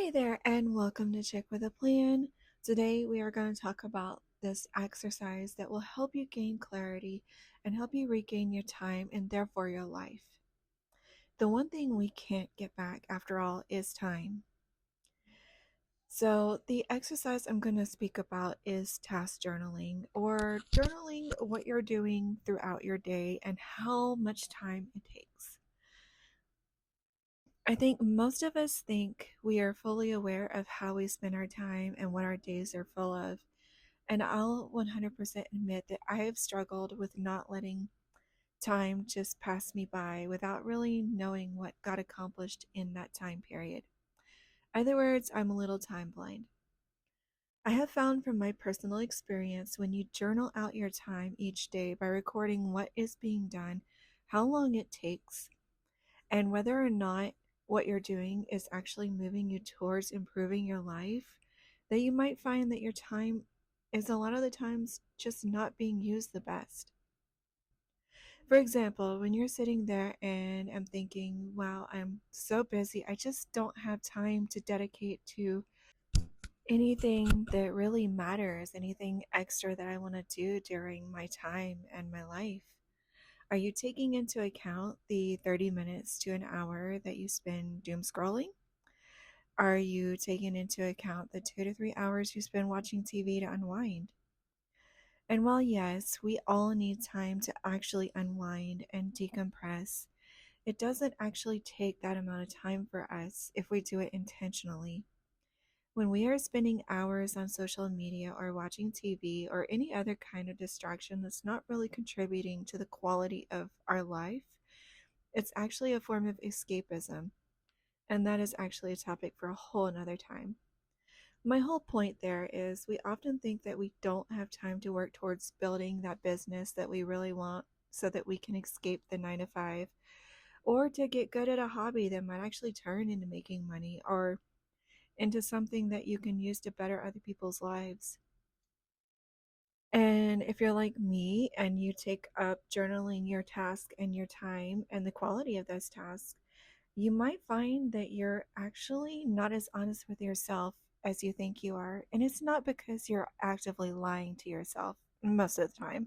Hi there, and welcome to Chick with a Plan. Today, we are going to talk about this exercise that will help you gain clarity and help you regain your time and therefore your life. The one thing we can't get back, after all, is time. So, the exercise I'm going to speak about is task journaling, or journaling what you're doing throughout your day and how much time it takes. I think most of us think we are fully aware of how we spend our time and what our days are full of. And I'll 100% admit that I have struggled with not letting time just pass me by without really knowing what got accomplished in that time period. In other words, I'm a little time blind. I have found from my personal experience when you journal out your time each day by recording what is being done, how long it takes, and whether or not what you're doing is actually moving you towards improving your life, that you might find that your time is a lot of the times just not being used the best. For example, when you're sitting there and I'm thinking, wow, I'm so busy, I just don't have time to dedicate to anything that really matters, anything extra that I want to do during my time and my life. Are you taking into account the 30 minutes to an hour that you spend doom scrolling? Are you taking into account the 2 to 3 hours you spend watching TV to unwind? And while, yes, we all need time to actually unwind and decompress, it doesn't actually take that amount of time for us if we do it intentionally. When we are spending hours on social media or watching TV or any other kind of distraction that's not really contributing to the quality of our life, it's actually a form of escapism. And that is actually a topic for a whole another time. My whole point there is we often think that we don't have time to work towards building that business that we really want so that we can escape the 9 to 5 or to get good at a hobby that might actually turn into making money or into something that you can use to better other people's lives. And if you're like me and you take up journaling your task and your time and the quality of those tasks, you might find that you're actually not as honest with yourself as you think you are. And it's not because you're actively lying to yourself most of the time.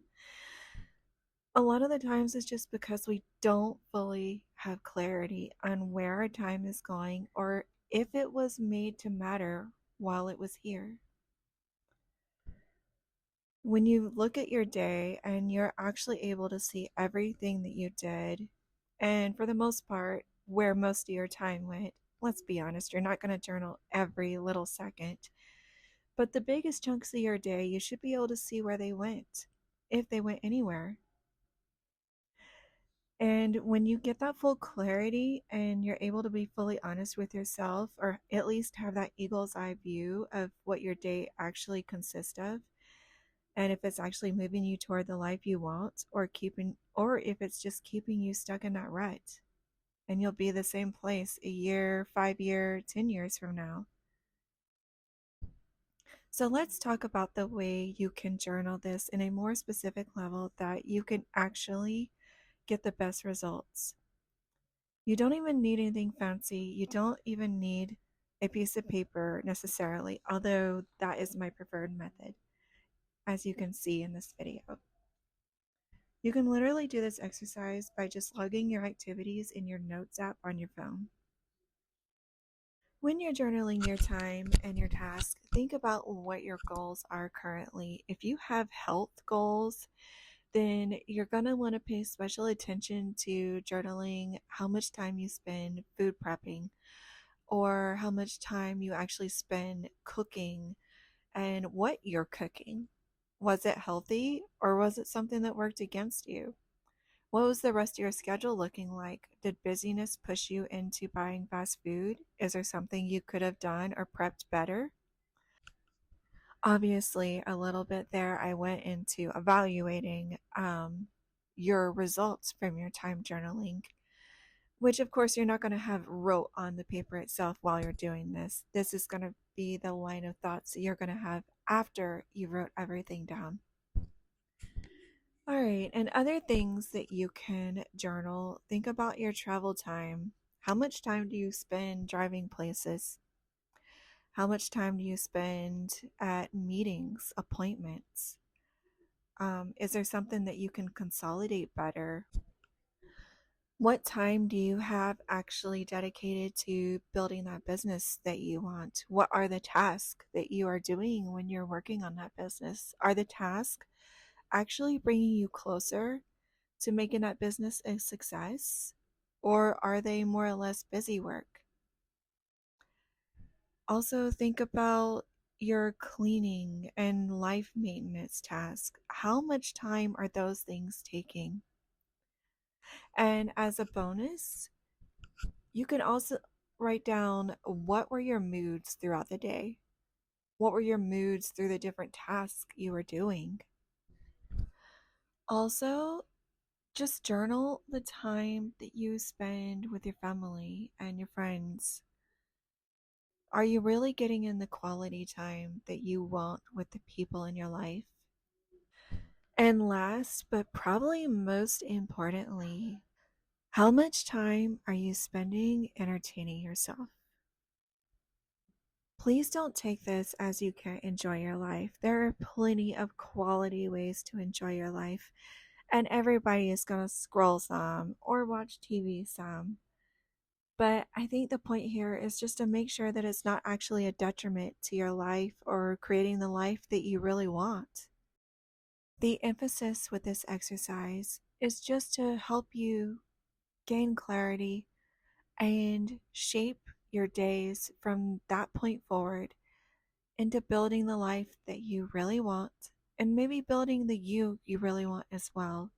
A lot of the times it's just because we don't fully have clarity on where our time is going or if it was made to matter while it was here. When you look at your day and you're actually able to see everything that you did, and for the most part, where most of your time went, let's be honest, you're not going to journal every little second. But the biggest chunks of your day, you should be able to see where they went, if they went anywhere. And when you get that full clarity and you're able to be fully honest with yourself, or at least have that eagle's eye view of what your day actually consists of, and if it's actually moving you toward the life you want or if it's just keeping you stuck in that rut and you'll be the same place a year, 5 year, 10 years from now. So let's talk about the way you can journal this in a more specific level that you can actually get the best results. You don't even need anything fancy. You don't even need a piece of paper necessarily, although that is my preferred method, as you can see in this video. You can literally do this exercise by just logging your activities in your Notes app on your phone. When you're journaling your time and your tasks, think about what your goals are currently. If you have health goals, then you're going to want to pay special attention to journaling how much time you spend food prepping or how much time you actually spend cooking and what you're cooking. Was it healthy or was it something that worked against you? What was the rest of your schedule looking like? Did busyness push you into buying fast food? Is there something you could have done or prepped better? Obviously, a little bit there, I went into evaluating your results from your time journaling, which of course you're not going to have wrote on the paper itself while you're doing this. This is going to be the line of thoughts that you're going to have after you wrote everything down. All right, and other things that you can journal, think about your travel time. How much time do you spend driving places? How much time do you spend at meetings, appointments? Is there something that you can consolidate better? What time do you have actually dedicated to building that business that you want? What are the tasks that you are doing when you're working on that business? Are the tasks actually bringing you closer to making that business a success? Or are they more or less busy work? Also, think about your cleaning and life maintenance tasks. How much time are those things taking? And as a bonus, you can also write down what were your moods throughout the day? What were your moods through the different tasks you were doing? Also, just journal the time that you spend with your family and your friends. Are you really getting in the quality time that you want with the people in your life? And last, but probably most importantly, how much time are you spending entertaining yourself? Please don't take this as you can't enjoy your life. There are plenty of quality ways to enjoy your life, and everybody is going to scroll some or watch TV some. But I think the point here is just to make sure that it's not actually a detriment to your life or creating the life that you really want. The emphasis with this exercise is just to help you gain clarity and shape your days from that point forward into building the life that you really want and maybe building the you really want as well.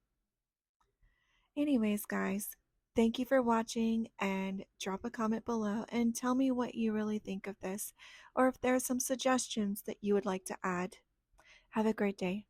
Anyways, guys, thank you for watching and drop a comment below and tell me what you really think of this or if there are some suggestions that you would like to add. Have a great day.